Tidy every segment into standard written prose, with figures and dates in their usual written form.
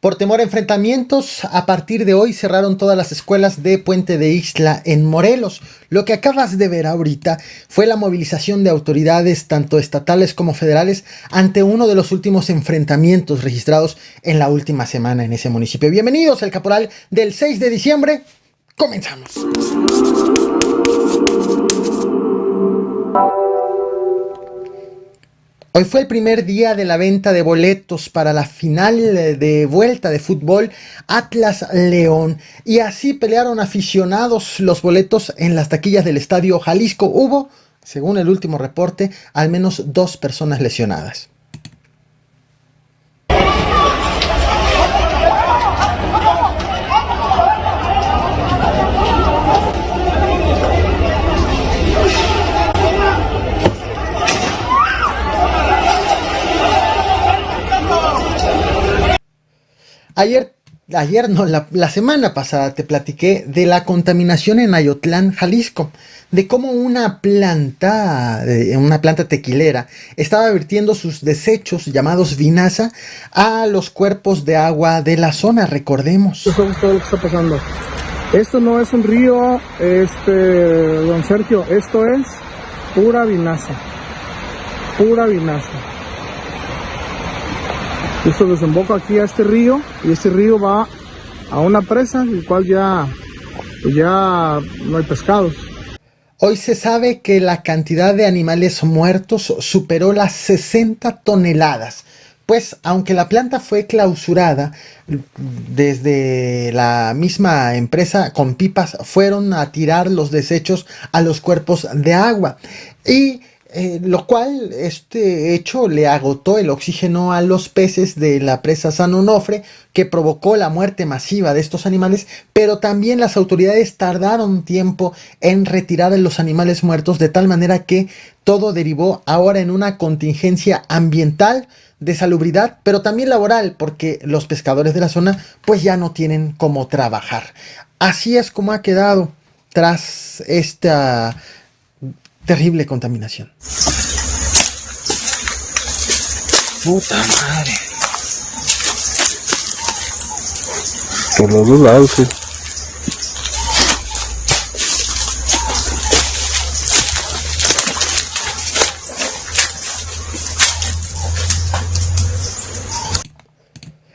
Por temor a enfrentamientos, a partir de hoy cerraron todas las escuelas de Puente de Ixtla en Morelos. Lo que acabas de ver ahorita fue la movilización de autoridades tanto estatales como federales ante uno de los últimos enfrentamientos registrados en la última semana en ese municipio. Bienvenidos al Caporal del 6 de diciembre. Comenzamos. Hoy fue el primer día de la venta de boletos para la final de vuelta de fútbol Atlas-León y así pelearon aficionados los boletos en las taquillas del Estadio Jalisco. Hubo, según el último reporte, al menos 2 personas lesionadas. La semana pasada te platiqué de la contaminación en Ayotlán, Jalisco, de cómo una planta tequilera estaba vertiendo sus desechos llamados vinaza a los cuerpos de agua de la zona, recordemos. Eso es todo lo que está pasando. Esto no es un río, don Sergio, esto es pura vinaza, pura vinaza. Esto desemboca aquí a este río y este río va a una presa, el cual ya no hay pescados. Hoy se sabe que la cantidad de animales muertos superó las 60 toneladas. Pues aunque la planta fue clausurada, desde la misma empresa con pipas fueron a tirar los desechos a los cuerpos de agua. Y lo cual, este hecho le agotó el oxígeno a los peces de la presa San Onofre, que provocó la muerte masiva de estos animales, pero también las autoridades tardaron tiempo en retirar a los animales muertos, de tal manera que todo derivó ahora en una contingencia ambiental, de salubridad, pero también laboral, porque los pescadores de la zona pues ya no tienen cómo trabajar. Así es como ha quedado tras esta terrible contaminación. Puta madre. Por los dos lados, sí.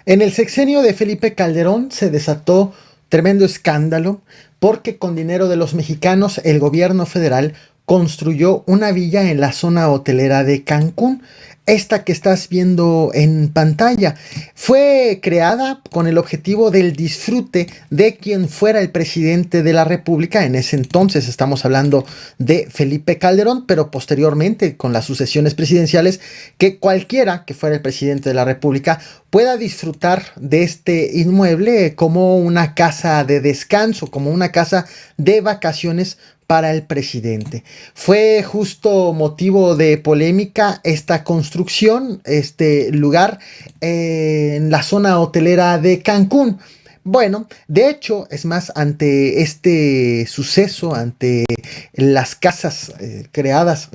En el sexenio de Felipe Calderón se desató tremendo escándalo porque con dinero de los mexicanos el gobierno federal construyó una villa en la zona hotelera de Cancún. Esta que estás viendo en pantalla fue creada con el objetivo del disfrute de quien fuera el presidente de la República. En ese entonces estamos hablando de Felipe Calderón, pero posteriormente con las sucesiones presidenciales, que cualquiera que fuera el presidente de la República pueda disfrutar de este inmueble como una casa de descanso, como una casa de vacaciones para el presidente. Fue justo motivo de polémica esta construcción, este lugar en la zona hotelera de Cancún. Bueno, de hecho, es más, ante este suceso, ante las casas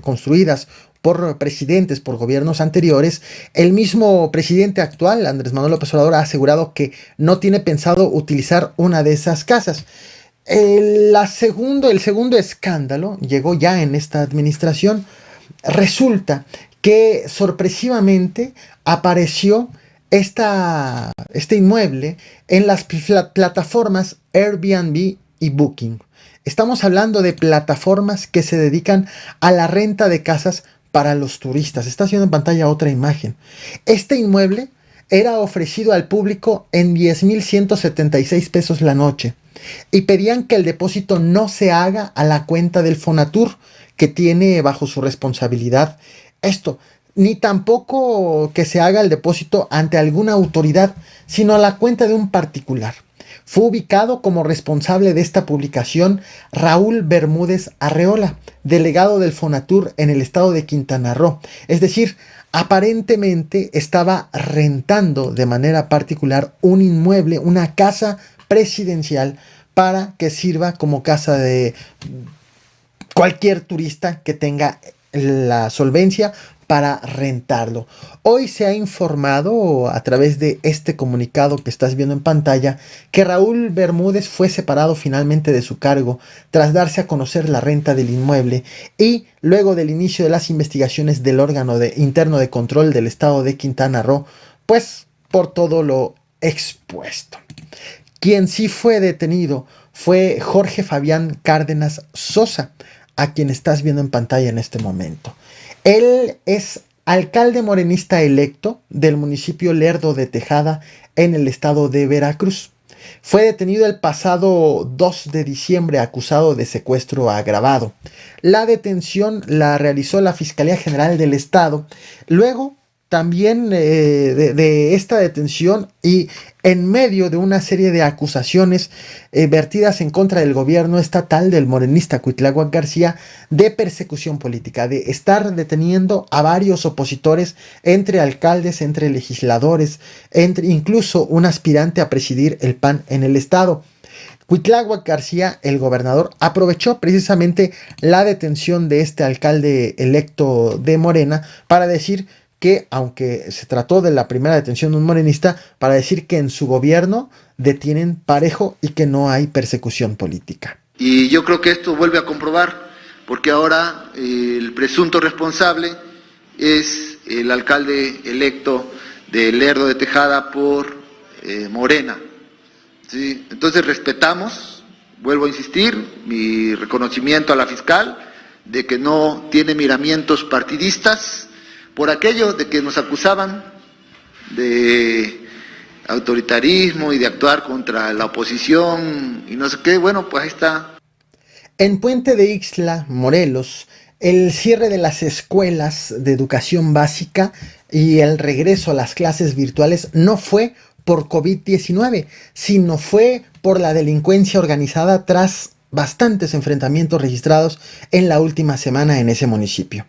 construidas por presidentes, por gobiernos anteriores, el mismo presidente actual, Andrés Manuel López Obrador, ha asegurado que no tiene pensado utilizar una de esas casas. El segundo escándalo llegó ya en esta administración. Resulta que sorpresivamente apareció este inmueble en las plataformas Airbnb y Booking. Estamos hablando de plataformas que se dedican a la renta de casas para los turistas. Está haciendo en pantalla otra imagen. Este inmueble era ofrecido al público en 10,176 pesos la noche. Y pedían que el depósito no se haga a la cuenta del Fonatur, que tiene bajo su responsabilidad esto, ni tampoco que se haga el depósito ante alguna autoridad, sino a la cuenta de un particular. Fue ubicado como responsable de esta publicación Raúl Bermúdez Arreola, delegado del Fonatur en el estado de Quintana Roo. Es decir, aparentemente estaba rentando de manera particular un inmueble, una casa presidencial, para que sirva como casa de cualquier turista que tenga la solvencia para rentarlo. Hoy se ha informado a través de este comunicado que estás viendo en pantalla que Raúl Bermúdez fue separado finalmente de su cargo tras darse a conocer la renta del inmueble y luego del inicio de las investigaciones del órgano interno de control del estado de Quintana Roo, pues por todo lo expuesto. Quien sí fue detenido fue Jorge Fabián Cárdenas Sosa, a quien estás viendo en pantalla en este momento. Él es alcalde morenista electo del municipio Lerdo de Tejada en el estado de Veracruz. Fue detenido el pasado 2 de diciembre acusado de secuestro agravado. La detención la realizó la Fiscalía General del Estado. Luego también de esta detención y en medio de una serie de acusaciones vertidas en contra del gobierno estatal del morenista Cuitláhuac García de persecución política, de estar deteniendo a varios opositores, entre alcaldes, entre legisladores, entre incluso un aspirante a presidir el PAN en el estado. Cuitláhuac García, el gobernador, aprovechó precisamente la detención de este alcalde electo de Morena para decir que, aunque se trató de la primera detención de un morenista, para decir que en su gobierno detienen parejo y que no hay persecución política. Y yo creo que esto vuelve a comprobar, porque ahora el presunto responsable es el alcalde electo de Lerdo de Tejada por Morena. ¿Sí? Entonces respetamos, vuelvo a insistir, mi reconocimiento a la fiscal de que no tiene miramientos partidistas, por aquello de que nos acusaban de autoritarismo y de actuar contra la oposición y no sé qué. Bueno, pues ahí está. En Puente de Ixtla, Morelos, el cierre de las escuelas de educación básica y el regreso a las clases virtuales no fue por COVID-19, sino fue por la delincuencia organizada tras bastantes enfrentamientos registrados en la última semana en ese municipio.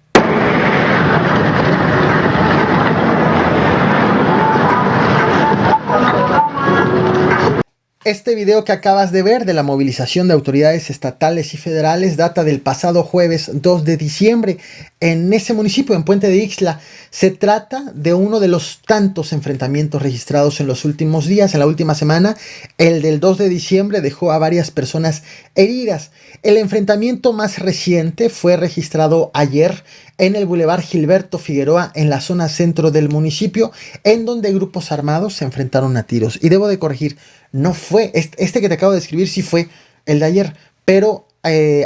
Este video que acabas de ver de la movilización de autoridades estatales y federales data del pasado jueves 2 de diciembre en ese municipio, en Puente de Ixtla. Se trata de uno de los tantos enfrentamientos registrados en los últimos días, en la última semana. El del 2 de diciembre dejó a varias personas heridas. El enfrentamiento más reciente fue registrado ayer en el Boulevard Gilberto Figueroa, en la zona centro del municipio, en donde grupos armados se enfrentaron a tiros. Y debo de corregir, no fue, este que te acabo de describir sí fue el de ayer, pero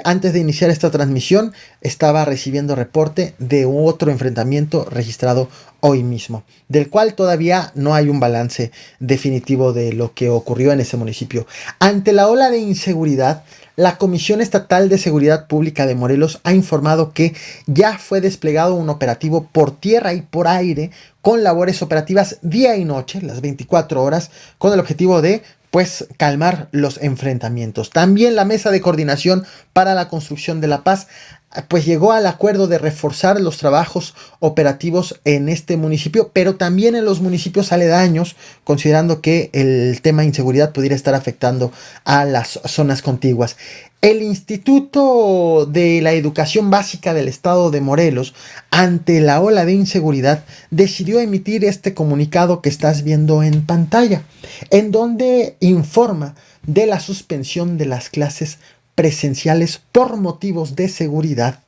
antes de iniciar esta transmisión estaba recibiendo reporte de otro enfrentamiento registrado hoy mismo, del cual todavía no hay un balance definitivo de lo que ocurrió en ese municipio. Ante la ola de inseguridad, la Comisión Estatal de Seguridad Pública de Morelos ha informado que ya fue desplegado un operativo por tierra y por aire con labores operativas día y noche, las 24 horas, con el objetivo de calmar los enfrentamientos. También la Mesa de Coordinación para la Construcción de la Paz llegó al acuerdo de reforzar los trabajos operativos en este municipio, pero también en los municipios aledaños, considerando que el tema de inseguridad pudiera estar afectando a las zonas contiguas. El Instituto de la Educación Básica del Estado de Morelos, ante la ola de inseguridad, decidió emitir este comunicado que estás viendo en pantalla, en donde informa de la suspensión de las clases presenciales por motivos de seguridad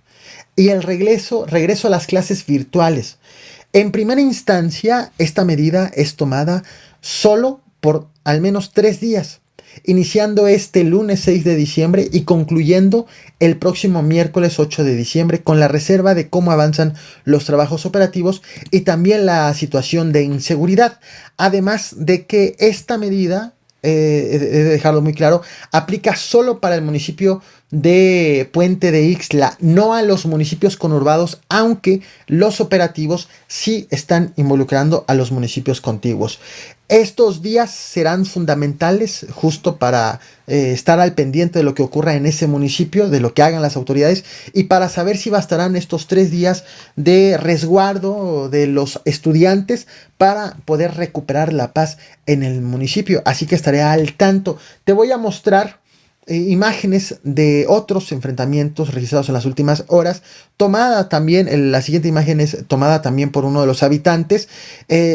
y el regreso a las clases virtuales. En primera instancia, esta medida es tomada solo por al menos 3 días, iniciando este lunes 6 de diciembre y concluyendo el próximo miércoles 8 de diciembre, con la reserva de cómo avanzan los trabajos operativos y también la situación de inseguridad. Además de que esta medida, he de dejarlo muy claro, aplica solo para el municipio de Puente de Ixtla, no a los municipios conurbados, aunque los operativos sí están involucrando a los municipios contiguos. Estos días serán fundamentales justo para estar al pendiente de lo que ocurra en ese municipio, de lo que hagan las autoridades y para saber si bastarán estos 3 días de resguardo de los estudiantes para poder recuperar la paz en el municipio. Así que estaré al tanto. Te voy a mostrar imágenes de otros enfrentamientos registrados en las últimas horas. Tomada también, la siguiente imagen es tomada también por uno de los habitantes.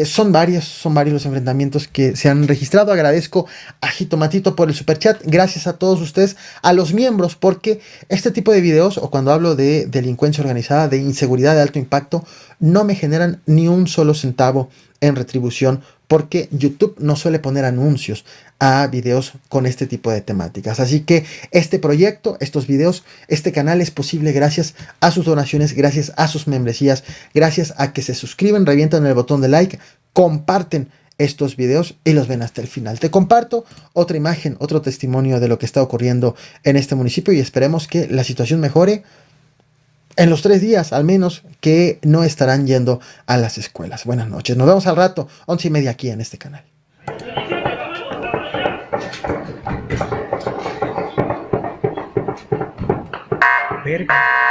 Son varios los enfrentamientos que se han registrado. Agradezco a Jitomatito por el superchat. Gracias a todos ustedes, a los miembros, porque este tipo de videos, o cuando hablo de delincuencia organizada, de inseguridad de alto impacto, no me generan ni un solo centavo en retribución, porque YouTube no suele poner anuncios a videos con este tipo de temáticas. Así que este proyecto, estos videos, este canal es posible gracias a sus donaciones, gracias a sus membresías, gracias a que se suscriben, revientan el botón de like, comparten estos videos y los ven hasta el final. Te comparto otra imagen, otro testimonio de lo que está ocurriendo en este municipio, y esperemos que la situación mejore en los 3 días, al menos, que no estarán yendo a las escuelas. Buenas noches. Nos vemos al rato, 11:30 aquí en este canal. Verga.